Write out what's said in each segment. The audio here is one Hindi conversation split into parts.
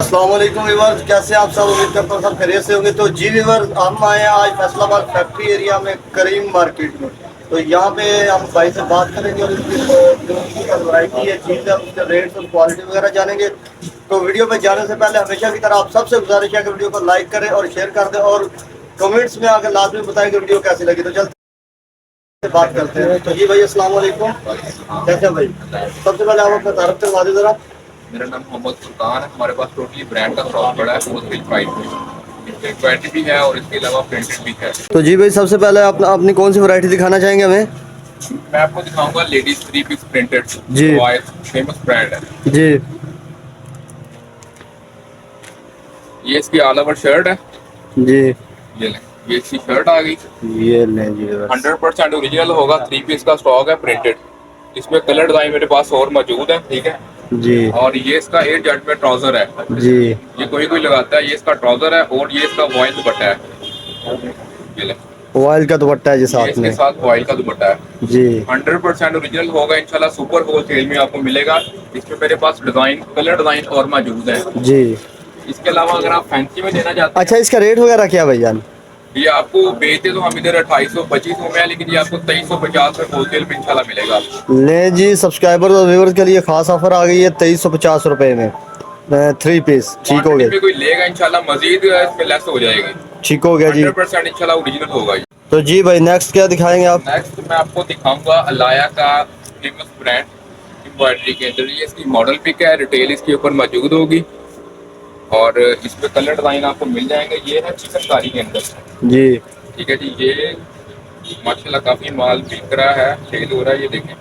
अस्सलाम वालेकुम व्यूअर्स, कैसे आप सब? उम्मीद करता हूँ सब खैरियत से होंगे। तो जी व्यूअर्स, हम आए हैं आज फैसलाबाद फैक्ट्री एरिया में करीम मार्केट में। तो यहाँ पे हम भाई से बात करेंगे और इसकी जो वैरायटी है, चीज़ है, उसके रेट्स और क्वालिटी वगैरह जानेंगे। तो वीडियो में जाने से पहले हमेशा की तरह आप सबसे गुजारिश है कि वीडियो को लाइक करें और शेयर कर दें और कमेंट्स में आकर लाजमी बताएं कि वीडियो कैसी लगी। तो चलते बात करते हैं। तो जी भाई, अस्सलाम वालेकुम, कैसे हैं भाई? सबसे पहले आप अपना तारुफ करवा दें ज़रा। मेरा नाम मोहम्मद सुल्तान है। हमारे पास टोटली ब्रांड का स्टॉक पड़ा है, होलसेल प्राइस में। इसमें क्वालिटी भी है और इसके अलावा प्रिंटेड भी है। तो जी भाई, सबसे पहले अपनी कौन सी वैरायटी दिखाना चाहेंगे हमें? मैं आपको दिखाऊंगा लेडीज 3 पीस प्रिंटेड जी फेमस ब्रांड है। जी ये इसकी ऑल ओवर शर्ट है। जी, ये लें, ये इसकी शर्ट आ गई। ये लें जी बस। 100% ओरिजिनल होगा। 3 पीस का स्टॉक है प्रिंटेड। इसमें कलर डिजाइन मेरे पास और मौजूद है, ठीक है। जी और ये इसका 8 जट में ट्राउजर है। जी, ये कोई कोई लगाता है। ये इसका ट्राउजर है और ये इसका वॉइल दुपट्टा है। ये लें, ऑयल का दुपट्टा है जी ये साथ इसके में। साथ वॉइल का दुपट्टा है। जी 100% ओरिजिनल होगा इंशाल्लाह। सुपर होलसेल में आपको मिलेगा। इसमें मेरे पास डिजाइन, कलर डिजाइन और मौजूद है। जी। इसके अलावा अगर आप फैंसी में लेना चाहते अच्छा, इसका रेट वगैरह क्या भैया? हैं, ये आपको बेचते तो हम इधर 2800-2500 में है, लेकिन ये आपको 2350 में होलसेल में इंशाल्लाह मिलेगा। ले जी, सब्सक्राइबर और व्यूअर्स के लिए खास ऑफर आ गई है 2350 रुपये में 3 पीस। ठीक हो क्वांटिटी गया, में कोई लेगा इंशाल्लाह मजीद इसमें लेस हो जाएगी। ठीक हो गया जी। 100% इंशाल्लाह ओरिजिनल होगा ये। तो जी भाई, नेक्स्ट क्या दिखाएंगे आप? नेक्स्ट मैं आपको दिखाऊंगा अलाया का फेमस ब्रांड एम्ब्रॉयडरी के अंदर। ये इसकी मॉडल पिक है, रिटेल इसके ऊपर मौजूद होगी और इस पे कलर डिजाइन आपको मिल जाएंगे। ये है चिकनकारी के अंदर, जी ठीक है जी। ये माशाल्लाह काफी माल बिक रहा है, सेल हो रहा है। ये देखें,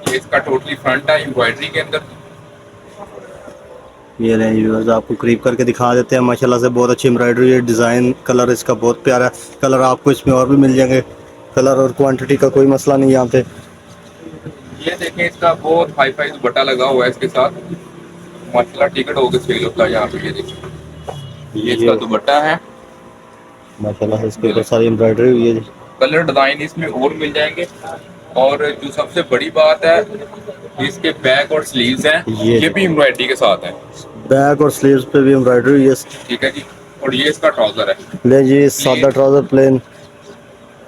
ये इसका टोटली फ्रंट है एम्ब्रॉयडरी के अंदर। ये लें जी व्यूअर्स, आपको करीब करके दिखा देते हैं। माशाल्लाह से बहुत अच्छी एम्ब्रॉयडरी है, डिज़ाइन, कलर इसका बहुत प्यारा है। कलर आपको इसमें और भी मिल जाएंगे। कलर और क्वांटिटी का कोई मसला नहीं यहाँ पे। ये देखें, इसका बहुत हाई फाई दुपट्टा लगा हुआ है इसके साथ। माशाल्लाह टिकट होकर सेल होता है यहाँ पे। ये देखें, ये इसका दुपट्टा है। माशाल्लाह से इसके ऊपर सारी एम्ब्रॉयडरी हुई है जी। कलर डिजाइन इसमें और मिल जाएंगे। और जो सबसे बड़ी बात है, इसके बैक और स्लीव्स हैं, ये भी एम्ब्रॉयडरी के साथ है। बैक और स्लीव्स पे भी एम्ब्रॉयडरी हुई है, ठीक है जी। और ये इसका ट्राउजर है। ले जी, सादा ट्राउजर प्लेन।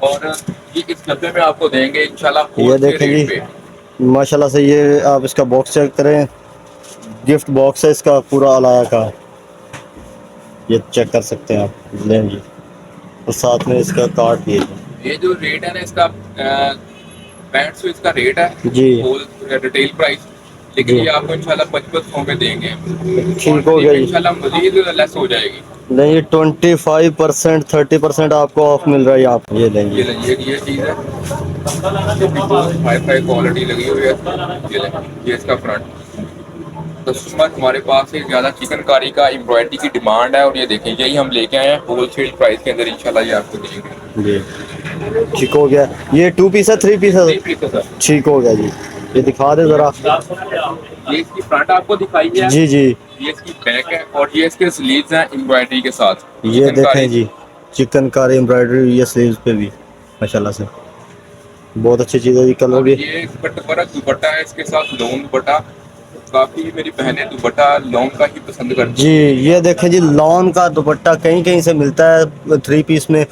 और ये इस डब्बे में आपको देंगे इंशाल्लाह ये होलसेल देखें रेट जी, पे। माशाल्लाह से ये आप इसका बॉक्स चेक करें। गिफ्ट बॉक्स है इसका पूरा अलाया का, ये चेक कर सकते हैं आप। लें जी, और साथ में इसका कार्ड भी है ये जो रेट है ना इसका, 6500 इसका रेट है जी। Whole retail price. लेकिन जी ये आपको इंशाल्लाह 5500 में देंगे। ठीक हो गया जी। इंशाल्लाह मजीद लेस हो जाएगी। नहीं, 25%, 30% आपको ऑफ मिल रहा है यहाँ पे। ये लेंगे, ये चीज़ है, ये भी बहुत हाई फाई क्वालिटी लगी हुई है। ये लें, ये इसका फ्रंट। कस्टमर हमारे पास से ज़्यादा चिकनकारी का एम्ब्रॉयडरी की डिमांड है और ये देखें, यही हम लेके आए हैं होलसेल प्राइस के अंदर। इंशाल्लाह ये आपको देंगे जी। ठीक हो गया। ये 2 पीस है, 3 पीस है? 3 पीस है सर। ठीक हो गया जी। ये दिखा दे ज़रा। ये इसकी फ्रंट आपको दिखाई है, जी जी, ये इसकी बैक है और ये इसके स्लीव्स हैं एम्ब्रॉयडरी के साथ। ये देखें जी, चिकनकारी एम्ब्रॉयडरी हुई है स्लीव्स पे भी। माशाल्लाह से बहुत अच्छी चीज़ है जी। कलर और भी ये दुपट्टा है इसके साथ, लॉन्ग दुपट्टा। काफी मेरी बहनें दुपट्टा लॉन्ग का ही पसंद करती जी। हैं। ये देखें जी, लॉन का दुपट्टा कहीं कहीं से मिलता है 3 पीस में।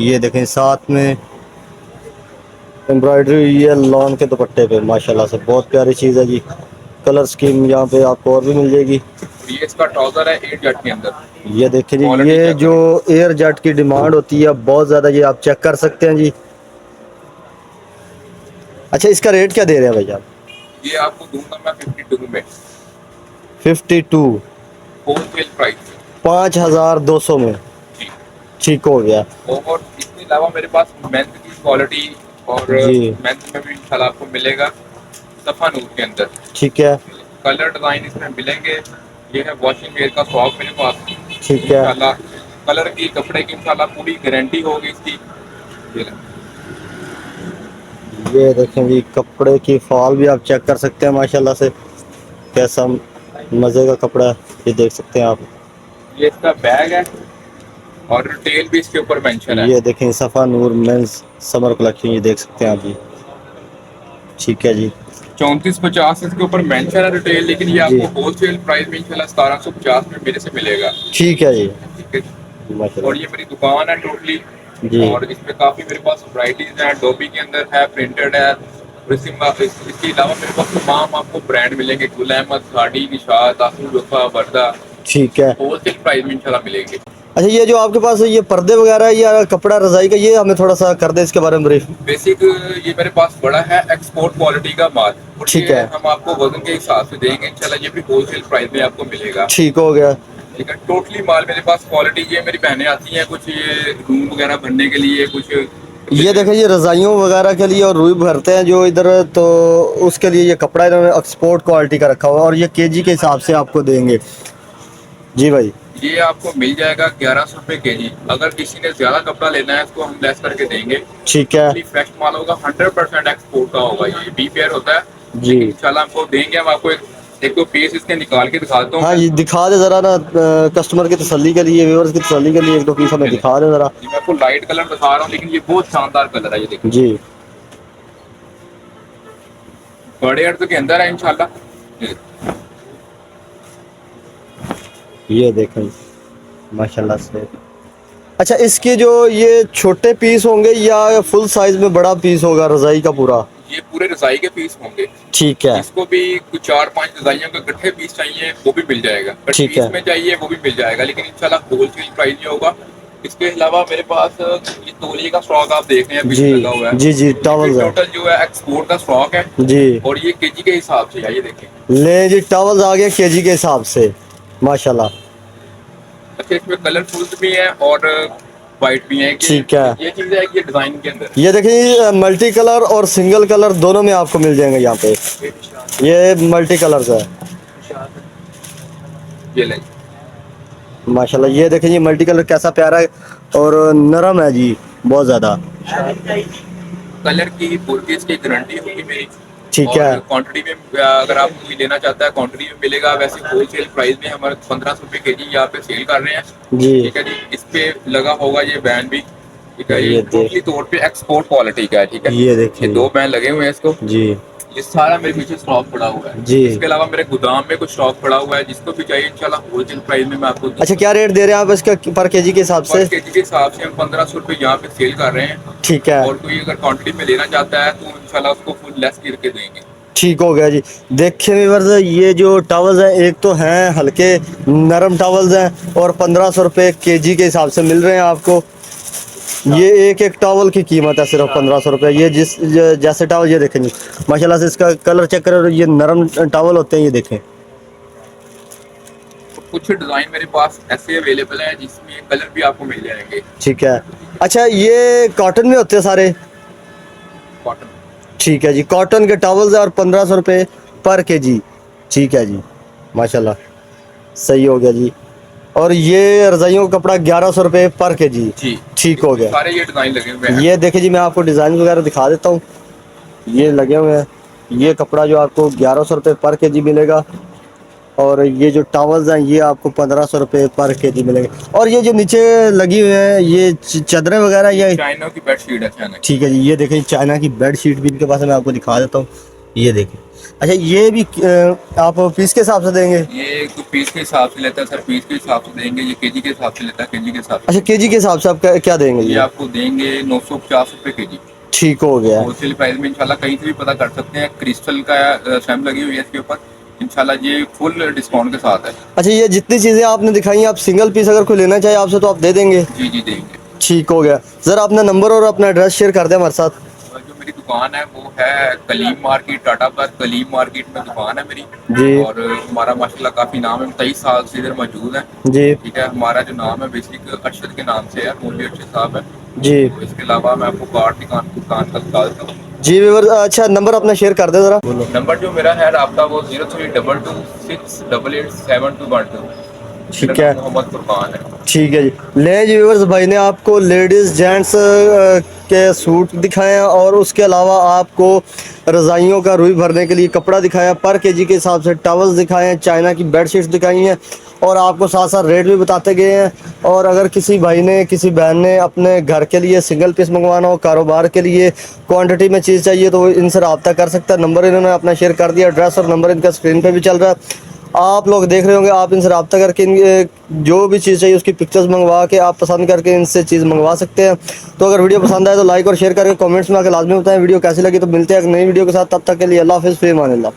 ये देखें, साथ में एम्ब्रॉयडरी हुई है लॉन के दुपट्टे पे। माशाल्लाह से बहुत प्यारी चीज़ है जी। कलर स्कीम यहाँ पे आपको और भी मिल जाएगी। ये इसका ट्राउजर है 8 जट के अंदर। ये देखें जी, Quality ये check जो एयर जेट की डिमांड होती है बहुत ज़्यादा, ये आप चेक कर सकते हैं जी। अच्छा, इसका रेट क्या दे रहे हैं भैया? ये आपको दूंगा मैं 52 में 52, होलसेल प्राइस। 5200 में। जी। ठीक हो गया और इसके अलावा मेरे पास मेंस की क्वालिटी और जी। मेंस में भी इंशाल्लाह आपको मिलेगा सफ़ा नूर के अंदर। ठीक है, कलर डिजाइन इसमें मिलेंगे। ये है वॉशिंग वेयर का स्टॉक मेरे पास। ठीक है। इंशाल्लाह कलर की, कपड़े की इंशाल्लाह पूरी गारंटी होगी इसकी। ये लें। ये देखें जी, कपड़े की फॉल भी आप चेक कर सकते हैं। माशाल्लाह से कैसा मज़े का कपड़ा है, ये देख सकते हैं आप। ये इसका बैग है और रिटेल भी इसके ऊपर मेंशन है। ये देखें, सफ़ा नूर मेंस समर कलेक्शन, ये देख सकते हैं आप जी। ठीक है जी। 3450 इसके ऊपर मेंशन है रिटेल, लेकिन ये जी। आपको होलसेल प्राइस में इंशाल्लाह 1750 में मेरे से मिलेगा। ठीक है जी। ठीक है। माशाल्लाह। और ये मेरी दुकान है टोटली, जी। और इसमें काफ़ी मेरे पास वैराइटीज़ हैं, डोबी के अंदर है, प्रिंटेड है, और इसके अलावा मेरे पास तमाम आपको ब्रांड मिलेंगे, गुल अहमद, खाड़ी, निशात, आसू वफा, वर्दा, ठीक है। होलसेल प्राइस में इंशाल्लाह मिलेंगे। अच्छा, ये जो आपके पास ये पर्दे वगैरह या कपड़ा रजाई का, ये हमें थोड़ा सा कर दे इसके बारे में ब्रीफ। बेसिक ये मेरे पास बड़ा है एक्सपोर्ट क्वालिटी का माल, और ठीक ये है। हम आपको वजन के हिसाब से देंगे इंशाल्लाह, ये भी होलसेल प्राइस में आपको मिलेगा। ठीक हो गया। ठीक है, टोटली माल मेरे पास क्वालिटी, ये मेरी बहनें आती हैं कुछ ये रूम वगैरह भरने के लिए, कुछ ये देखें, ये रजाइयों वगैरह के लिए और रुई भरते हैं जो इधर, तो उसके लिए ये कपड़ा इन्होंने एक्सपोर्ट क्वालिटी का रखा हुआ है, और ये केजी के हिसाब से आपको देंगे। जी भाई। ये आपको मिल जाएगा 1100 रुपये के जी। अगर किसी ने ज्यादा कपड़ा लेना है इसको हम लेस करके देंगे। ठीक है फ्रेश माल होगा, 100% एक्सपोर्ट का होगा, ये बी पेयर होता है जी। इंशाल्लाह हमको देंगे। हम आपको एक दो पीस इसके निकाल के दिखाता हूँ। हाँ जी, दिखा दे ज़रा ना, कस्टमर की तसल्ली के लिए, व्यूअर्स की तसल्ली के लिए एक दो पीस हमें दिखा दे ज़रा। मैं आपको लाइट कलर दिखा रहा हूँ, लेकिन ये बहुत शानदार कलर है, ये देखिए जी। बड़े अर्थ के अंदर है इंशाल्लाह। ये देखें माशाल्लाह से। अच्छा, इसके जो ये छोटे पीस होंगे या फुल साइज में बड़ा पीस होगा रजाई का पूरा? ये पूरे रजाई के पीस होंगे। ठीक है। इसको भी कुछ 4-5 रजाइयों के इकट्ठे पीस चाहिए वो भी मिल जाएगा, अगर ठीक पीस है। में चाहिए वो भी मिल जाएगा, लेकिन इंशाल्लाह होलसेल प्राइस ही होगा। इसके अलावा मेरे पास ये तौलिए का स्टॉक आप देख रहे हैं पीछे जी लगा हुआ है। जी जी, टॉवल्स है टोटल जो है एक्सपोर्ट का स्टॉक है जी। और ये केजी के हिसाब से है, ये देखें। ले जी, टॉवल्स आ गए केजी के हिसाब से, माशाल्लाह। अच्छा, इसमें कलरफुल भी है और वाइट भी है। ठीक है। ये चीज़ है कि ये डिजाइन के अंदर ये देखिए, मल्टी कलर और सिंगल कलर दोनों में आपको मिल जाएंगे यहाँ पे। ये मल्टी कलर्स है ये लें। माशाल्लाह। ये देखें, ये मल्टी कलर कैसा प्यारा है और नरम है जी, बहुत ज़्यादा। कलर की पूरी इसकी गारंटी होगी मेरी। ठीक और है। क्वांटिटी में अगर आप कोई लेना चाहता है क्वांटिटी में मिलेगा। वैसे होलसेल प्राइस में हमारे 1500 रुपये के जी यहाँ पे सेल कर रहे हैं। जी। ठीक है जी, इस पे लगा होगा ये बैन भी। ठीक है, ये ये टोटली तौर पे एक्सपोर्ट क्वालिटी का है। ठीक है, ये देखिए, ये 2 बैन लगे हुए हैं इसको। जी ये सारा मेरे पीछे स्टॉक पड़ा हुआ है जी। इसके अलावा मेरे गोदाम में कुछ स्टॉक पड़ा हुआ है, जिसको भी चाहिए इंशाल्लाह होलसेल प्राइस में मैं आपको अच्छा, क्या रेट दे रहे हैं आप इसका पर केजी के हिसाब से? पर केजी के हिसाब से हम 1500 रुपये यहाँ पे सेल कर रहे हैं। ठीक है। और कोई अगर क्वांटिटी में लेना चाहता है तो इंशाल्लाह उसको फुल लेस करके देंगे। ठीक हो गया जी। देखिए व्यूअर्स, ये जो टॉवल्स हैं एक तो हैं हल्के नरम टॉवल्स हैं और 1500 रुपये केजी के हिसाब से मिल रहे हैं आपको। ये एक टॉवल की कीमत है सिर्फ 1500 रुपये। ये जैसे टॉवल, ये देखें जी माशाल्लाह से, इसका कलर चेक करें, ये नरम टॉवल होते हैं, ये देखें। कुछ डिज़ाइन मेरे पास ऐसे अवेलेबल हैं जिसमें कलर भी आपको मिल जाएंगे। ठीक है। अच्छा, ये कॉटन में होते हैं सारे? कॉटन। ठीक है जी, कॉटन के टॉवल्स हैं और 1500 रुपये पर केजी। ठीक है जी, माशाल्लाह सही हो गया जी। और ये रजाइयों का कपड़ा 1100 रुपये पर केजी। जी, ठीक हो गया। सारे ये डिज़ाइन लगे हुए हैं। ये देखिए जी, मैं आपको डिज़ाइन वगैरह दिखा देता हूँ, ये लगे हुए हैं। ये कपड़ा जो आपको 1100 रुपये पर केजी मिलेगा, और ये जो टॉवल्स हैं ये आपको 1500 रुपये पर केजी मिलेंगे। और ये जो नीचे लगी हुई हैं ये चादरें वगैरह, ये चाइना की बेडशीट है चाइना की। ठीक है जी। ये देखें, चाइना की बेड शीट भी इनके पास है, मैं आपको दिखा देता हूँ, ये देखें। अच्छा, ये भी आप पीस के हिसाब से देंगे? ये तो पीस के हिसाब से लेता है सर, पीस के हिसाब से देंगे। ये केजी के हिसाब से लेता है, केजी के हिसाब से। अच्छा, केजी के हिसाब से आप क्या देंगे? ये आपको देंगे 950 रुपये केजी। ठीक हो गया। होलसेल प्राइस में इंशाल्लाह कहीं से भी पता कर सकते हैं। क्रिस्टल का स्टैम्प लगी हुई है इसके ऊपर, इंशाल्लाह ये फुल डिस्काउंट के साथ है। अच्छा, ये जितनी चीज़ें आपने दिखाई, आप सिंगल पीस अगर कोई लेना चाहे आपसे तो आप दे देंगे? जी जी देंगे। ठीक हो गया। ज़रा अपना नंबर और अपना एड्रेस शेयर कर दें हमारे साथ। जो मेरी दुकान है वो है Kaleem market, Tata plaza Kaleem market में दुकान है मेरी जी। और हमारा माशाल्लाह काफ़ी नाम है, 23 साल से इधर मौजूद है। जी ठीक है, हमारा जो नाम है बेसिक अरशद के नाम से है, मौलवी अरशद साहब है जी तो इसके अलावा मैं आपको कार्ड दुकान का बता देता हूँ। जी व्यूअर्स, अच्छा नंबर अपना शेयर कर दे ज़रा। नंबर जो मेरा है राब्ता वो 0322688712। ठीक है। मोहम्मद फुरकान है। ठीक है जी। ले जी व्यूअर्स, भाई ने आपको लेडीज़ जेंट्स के सूट दिखाए हैं और उसके अलावा आपको रज़ाइयों का रुई भरने के लिए कपड़ा दिखाया, पर केजी के हिसाब से टॉवल्स दिखाए हैं, चाइना की बेडशीट्स दिखाई हैं और आपको साथ साथ रेट भी बताते गए हैं। और अगर किसी भाई ने, किसी बहन ने अपने घर के लिए सिंगल पीस मंगवाना हो, कारोबार के लिए क्वांटिटी में चीज़ चाहिए, तो वो इनसे रब्ता कर सकता है। नंबर इन्होंने अपना शेयर कर दिया, एड्रेस और नंबर इनका स्क्रीन पे भी चल रहा है, आप लोग देख रहे होंगे। आप इनसे रब्ता करके जो भी चीज़ चाहिए उसकी पिक्चर्स मंगवा के आप पसंद करके इनसे चीज़ मंगवा सकते हैं। तो अगर वीडियो पसंद आए तो लाइक और शेयर करके कमेंट्स में आकर लाजमी बताएं वीडियो कैसी लगी। तो मिलते हैं एक नई वीडियो के साथ, तब तक के लिए अल्लाह हाफ़िज़, फ़ी अमान अल्लाह।